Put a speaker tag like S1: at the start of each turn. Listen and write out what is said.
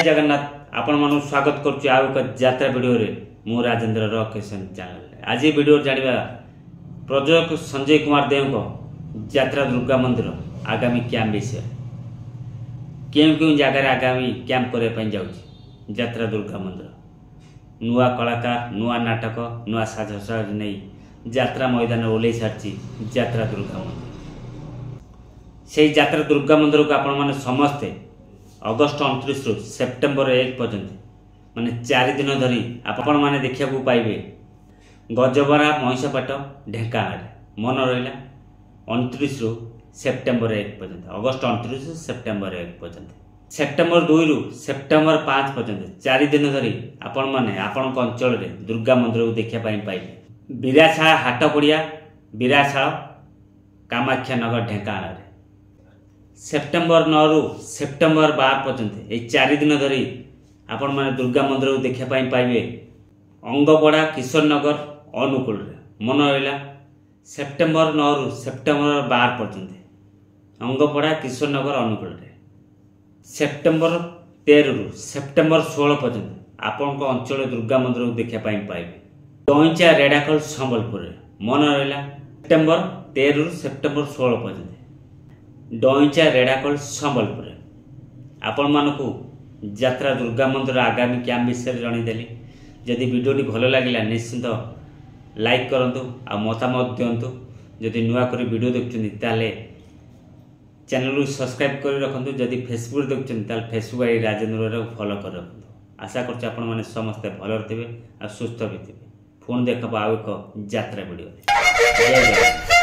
S1: जगन्नाथ आपण मानु स्वागत करछु आउ एक यात्रा वीडियो रे मु राजेंद्र रकेशन चैनल। आज वीडियो जानिबा प्रयोजक संजय कुमार देव को यात्रा दुर्गा मंदिर आगामी कैंप विषय क्यों जगह आगामी कैंप करने पर जाऊँ यात्रा दुर्गा मंदिर नुआ कलाकार नुआ नाटक नुआ साजसज नहीं यात्रा मैदान ओल्लै सारी यात्रा दुर्गा मंदिर से यात्रा दुर्गा मंदिर को आपण मैंने समस्ते अगस्ट 29 रु सेप्टेम्बर 1 पर्यंत माने 4 दिन धरी आपण मैंने देखा पाइबे गजबरा महिषापाट ढेंकानाल मन रहा 29 रु सेप्टेम्बर 1 पर्यंत अगस्ट 29 रु सेप्टेम्बर 1 पर्यंत सेप्टेम्बर 2 रु सेप्टेम्बर 5 पर्यंत 4 दिन धरी आपण मैंने आपण अंचल में दुर्गा मंदिर को देखा पाइबे बिराशाला हाट पड़िया बिराशाला कामाख्यानगर ढेंकानाल सेप्टेम्बर 9 रु सेप्टेम्बर 12 पर्यंत ये 4 दिन धरी आपण मैंने दुर्गा मंदिर को देखा पाइबे अंगपड़ा किशोरनगर अनुकूल मन रहा सेप्टेम्बर 9 रु सेप्टेम्बर 12 पर्यंत अंगपड़ा किशोरनगर अनुकूल सेप्टेम्बर 13 रु सेप्टेम्बर 16 पर्यंत आपण अंचल दुर्गा मंदिर को देखा पाइबे डईचा रेड़ाखोल संबलपुर मन रहा सेप्टेम्बर 13 रु सेप्टेम्बर 16 पर्यंत डईचा रेड़ाखोल संबलपुर आपण मानकु यात्रा दुर्गा मंदिर आगामी कैंप विषय जनईदेली जदि वीडियोटी भल लगे निश्चिंत लाइक करूँ आ मतामत दिंतु जदि नुआ कर वीडियो देखुं ताले चैनल को सब्सक्राइब कर रखु जदि फेसबुक देखुं फेसबुक आई राजेंद्र फॉलो कर रखु आशा कर समस्ते भल थे आ सुस्थ भी थे पुणी देख आउ एक यात्रा वीडियो। जय जय।